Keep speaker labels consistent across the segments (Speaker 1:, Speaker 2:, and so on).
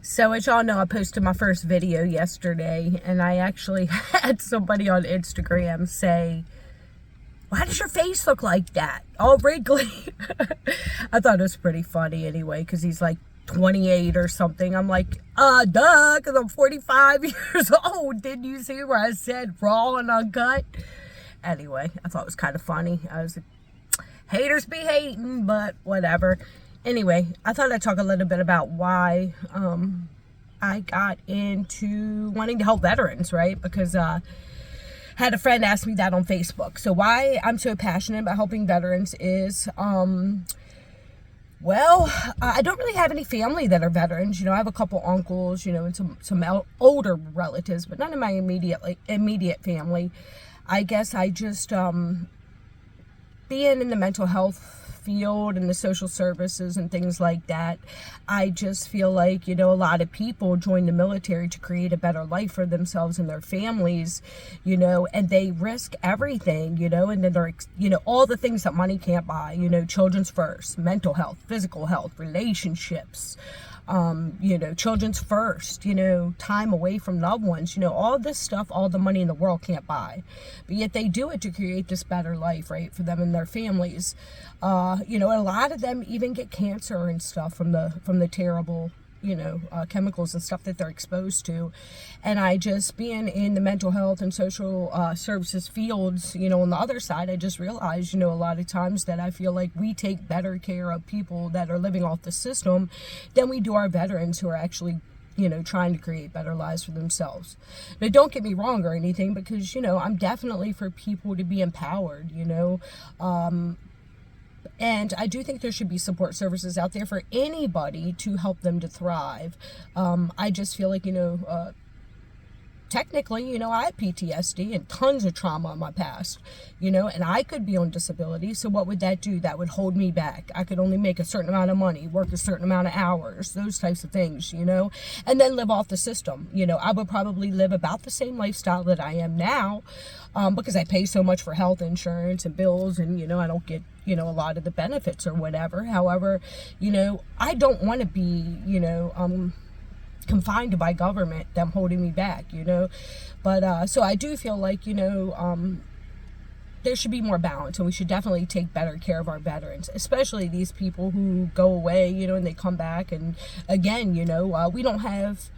Speaker 1: So as y'all know, I posted my first video yesterday, and I actually had somebody on Instagram say, "Why does your face look like that? All wrinkly." I thought it was pretty funny anyway, because he's like 28 or something. I'm like, duh, because I'm 45 years old. Didn't you see where I said raw and uncut? Anyway, I thought it was kind of funny. I was like, haters be hating, but whatever. Anyway, I thought I'd talk a little bit about why I got into wanting to help veterans, right? Because had a friend ask me that on Facebook. So why I'm so passionate about helping veterans is, well, I don't really have any family that are veterans. You know, I have a couple uncles, you know, and some older relatives, but none of my immediate family. I guess I just, being in the mental health field and the social services and things like that, I just feel like, you know, a lot of people join the military to create a better life for themselves and their families, you know, and they risk everything, you know, and then they're, you know, all the things that money can't buy, you know, children's first, mental health, physical health, relationships, you know, children's first, you know, time away from loved ones, you know, all this stuff, all the money in the world can't buy, but yet they do it to create this better life, right, for them and their families. You know, a lot of them even get cancer and stuff from the terrible, you know, chemicals and stuff that they're exposed to. And I just, being in the mental health and social services fields, you know, on the other side, I just realized, you know, a lot of times that I feel like we take better care of people that are living off the system than we do our veterans who are actually, you know, trying to create better lives for themselves. Now, don't get me wrong or anything, because, you know, I'm definitely for people to be empowered, you know, and I do think there should be support services out there for anybody to help them to thrive. I just feel like, you know, technically, you know, I had PTSD and tons of trauma in my past, you know, and I could be on disability. So what would that do? That would hold me back. I could only make a certain amount of money, work a certain amount of hours, those types of things, you know, and then live off the system. You know, I would probably live about the same lifestyle that I am now, because I pay so much for health insurance and bills, and, you know, I don't get, you know, a lot of the benefits or whatever. However, you know, I don't want to be, you know, confined by government, them holding me back, you know. But so I do feel like, you know, there should be more balance, and we should definitely take better care of our veterans, especially these people who go away, you know, and they come back. And again, you know, we don't have,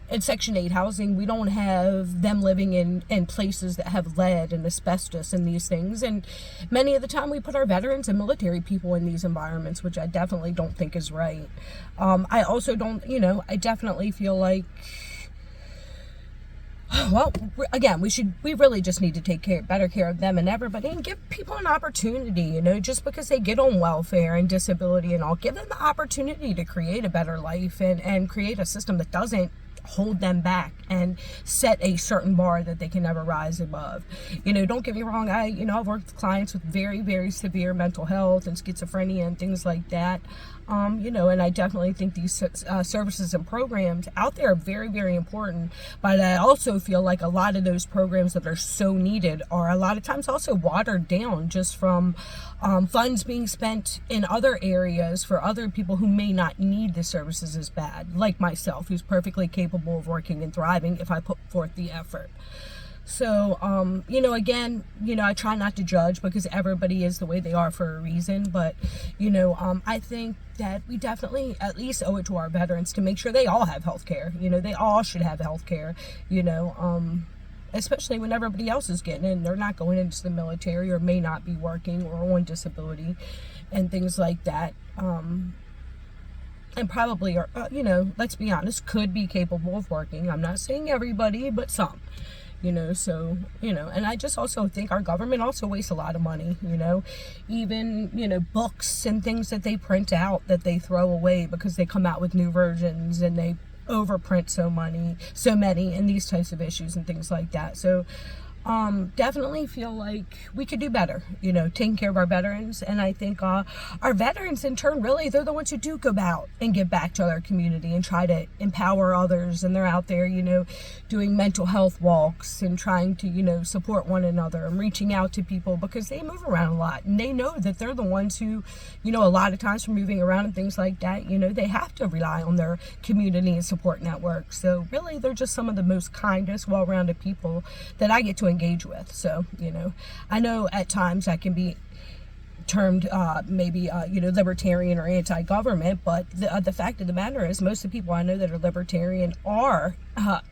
Speaker 1: in Section 8 housing, we don't have them living in places that have lead and asbestos and these things. And many of the time we put our veterans and military people in these environments, which I definitely don't think is right. I also don't, you know, I definitely feel like, well, again, we really just need to take better care of them and everybody, and give people an opportunity, you know, just because they get on welfare and disability and all, give them the opportunity to create a better life and create a system that doesn't hold them back and set a certain bar that they can never rise above. You know, don't get me wrong, you know, I've worked with clients with very, very severe mental health and schizophrenia and things like that. You know, and I definitely think these services and programs out there are very, very important. But I also feel like a lot of those programs that are so needed are a lot of times also watered down just from funds being spent in other areas for other people who may not need the services as bad, like myself, who's perfectly capable of working and thriving if I put forth the effort. So, you know, again, you know, I try not to judge because everybody is the way they are for a reason. But, you know, I think that we definitely at least owe it to our veterans to make sure they all have health care. You know, they all should have health care, you know, especially when everybody else is getting in. They're not going into the military or may not be working or on disability and things like that. And probably are, you know, let's be honest, could be capable of working. I'm not saying everybody, but some. You know, so, you know, and I just also think our government also wastes a lot of money, you know, even, you know, books and things that they print out that they throw away because they come out with new versions and they overprint so many and these types of issues and things like that. So, definitely feel like we could do better, taking care of our veterans. And I think our veterans in turn, really, they're the ones who do go out and give back to their community and try to empower others. And they're out there, doing mental health walks and trying to, support one another and reaching out to people, because they move around a lot. And they know that they're the ones who, a lot of times for moving around and things like that, they have to rely on their community and support network. So really, they're just some of the most kindest, well-rounded people that I get to engage with. So, I know at times I can be termed maybe libertarian or anti-government, but the fact of the matter is most of the people I know that are libertarian are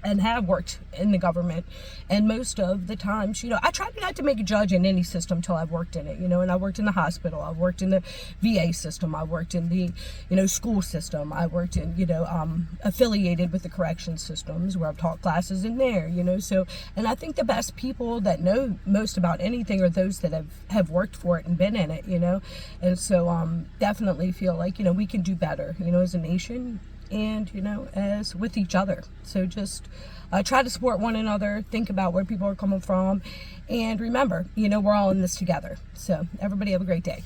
Speaker 1: and have worked in the government, and most of the times, I try not to make a judge in any system till I've worked in it, and I worked in the hospital, I've worked in the VA system, I worked in the school system, I worked in affiliated with the correction systems where I've taught classes in there, so, and I think the best people that know most about anything are those that have worked for it and been in it, and so definitely feel like we can do better, as a nation, and as with each other. So just try to support one another, think about where people are coming from, and remember, we're all in this together. So everybody have a great day.